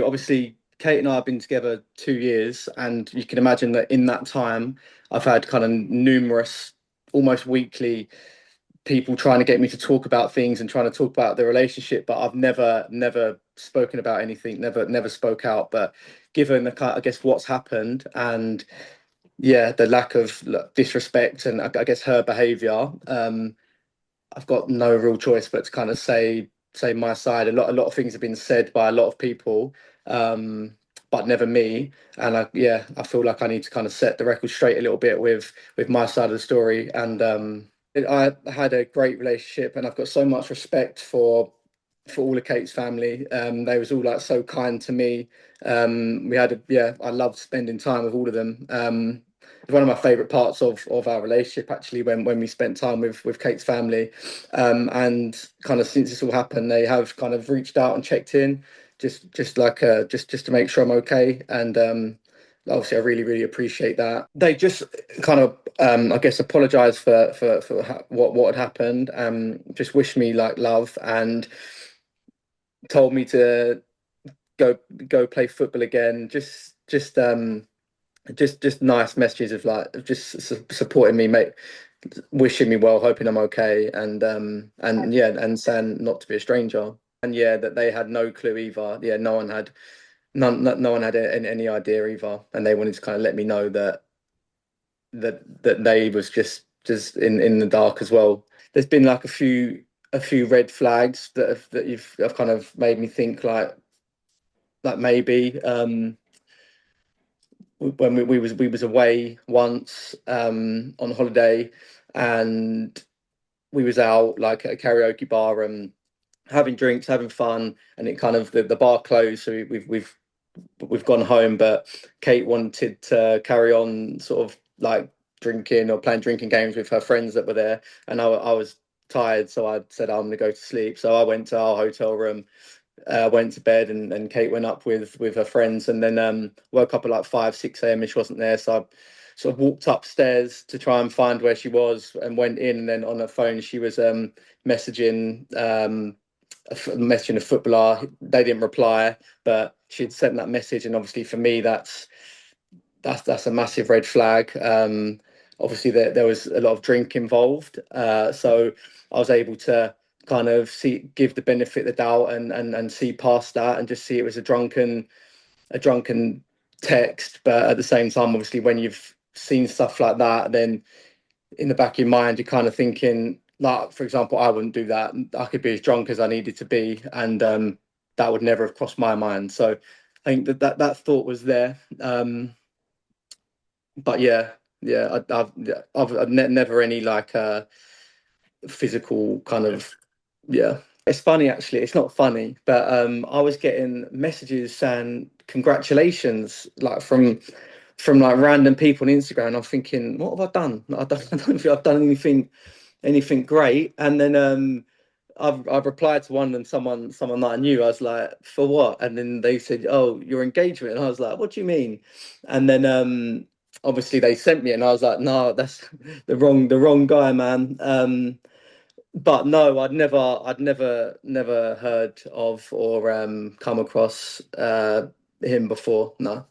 obviously Kate and I have been together 2 years, and you can imagine that in that time, I've had kind of numerous, almost weekly people trying to get me to talk about things and trying to talk about the relationship, but I've never spoken about anything, never spoke out. But given the I guess what's happened and yeah, the lack of disrespect and I guess her behaviour, I've got no real choice but to kind of say my side. A lot of things have been said by a lot of people, but never me. And I feel like I need to kind of set the record straight a little bit with my side of the story. And I had a great relationship, and I've got so much respect for all of Kate's family. They was all like so kind to me. We had I loved spending time with all of them. It's one of my favorite parts of our relationship actually when we spent time with Kate's family. And kind of since this all happened, they have kind of reached out and checked in, just to make sure I'm okay. And obviously I really appreciate that. They just kind of I guess apologized for what had happened. Just wished me like love and told me to go play football again. Just nice messages of like just supporting me, mate, wishing me well, hoping I'm okay, and yeah, and saying not to be a stranger. And yeah, that they had no clue either. Yeah, no one had any idea either, and they wanted to kind of let me know that they was just in the dark as well. There's been like a few red flags that have kind of made me think like maybe when we was away once on holiday, and we was out like at a karaoke bar and having drinks, having fun, and it kind of the bar closed, so we've gone home, but Kate wanted to carry on sort of like drinking or playing drinking games with her friends that were there, and I was tired, so I said I'm gonna go to sleep. So I went to our hotel room, went to bed, and Kate went up with her friends, and then woke up at like 5 6 a.m. and she wasn't there. So I sort of walked upstairs to try and find where she was, and went in, and then on her phone she was messaging messaging a footballer. They didn't reply, but she'd sent that message, and obviously for me that's a massive red flag. Obviously there was a lot of drink involved, so I was able to kind of give the benefit of the doubt and see past that and just see it was a drunken text. But at the same time, obviously, when you've seen stuff like that, then in the back of your mind, you're kind of thinking, like, for example, I wouldn't do that. I could be as drunk as I needed to be, and that would never have crossed my mind. So I think that thought was there. But yeah, I've never any like physical kind of yeah. It's funny actually. It's not funny, but I was getting messages saying congratulations, like from like random people on Instagram. I'm thinking, what have I done? I don't think I've done anything great. And then I've replied to one of them, someone that I knew. I was like, for what? And then they said, oh, your engagement. And I was like, what do you mean? And then obviously they sent me, and I was like, no, that's the wrong guy, man. But no, never heard of or come across him before. No.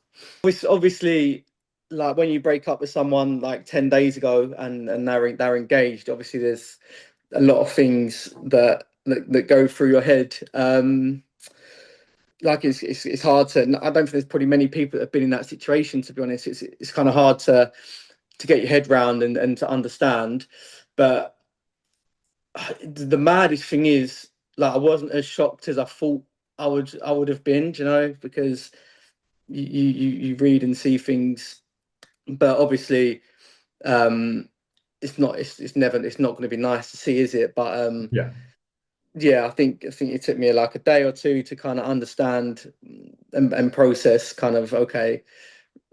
Obviously, like when you break up with someone like 10 days ago and they're engaged, obviously there's a lot of things that go through your head. Like it's hard to. I don't think there's probably many people that have been in that situation. To be honest, it's kind of hard to get your head round and to understand. But the maddest thing is, like, I wasn't as shocked as I thought I would have been, because you read and see things, but obviously it's not going to be nice to see, is it? But Yeah. yeah, I think it took me like a day or two to kind of understand and process kind of, okay,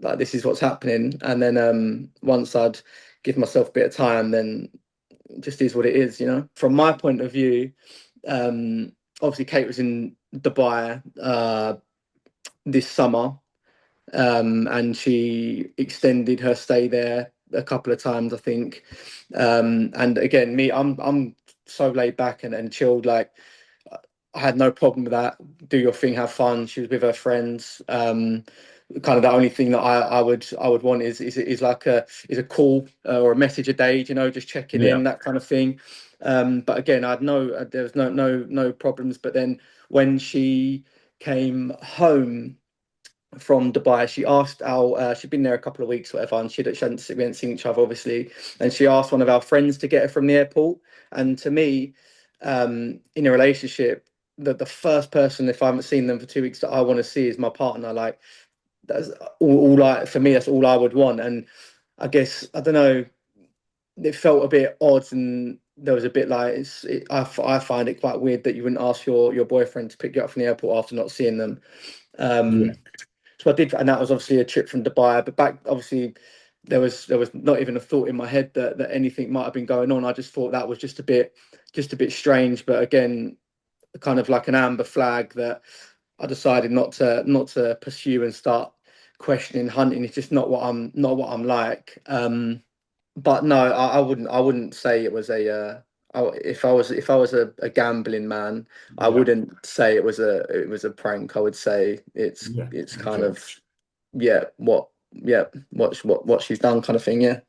like this is what's happening. And then once I'd give myself a bit of time, then it just is what it is. From my point of view, obviously Kate was in Dubai this summer, and she extended her stay there a couple of times, I think. And again, me, I'm so laid back and chilled. Like I had no problem with that. Do your thing, have fun. She was with her friends. Kind of the only thing that I would want is like a call or a message a day, just checking Yeah. in, that kind of thing. But again, I had there was no problems. But then when she came home from Dubai, she asked she'd been there a couple of weeks, whatever, and we hadn't seen each other, obviously. And she asked one of our friends to get her from the airport. And to me, in a relationship, the first person, if I haven't seen them for 2 weeks, that I want to see is my partner. Like, that's for me, that's all I would want. And I guess, I don't know, it felt a bit odd, and there was a bit like, I find it quite weird that you wouldn't ask your boyfriend to pick you up from the airport after not seeing them. Yeah. Um, so I did, and that was obviously a trip from Dubai. But back, obviously, there was not even a thought in my head that anything might have been going on. I just thought that was just a bit strange. But again, kind of like an amber flag that I decided not to pursue and start questioning hunting. It's just not what I'm like. But no, I wouldn't say it was if I was a gambling man, I Yeah. wouldn't say it was a prank. I would say it's Yeah. it's kind Okay. of, yeah, what she's done, kind of thing. Yeah.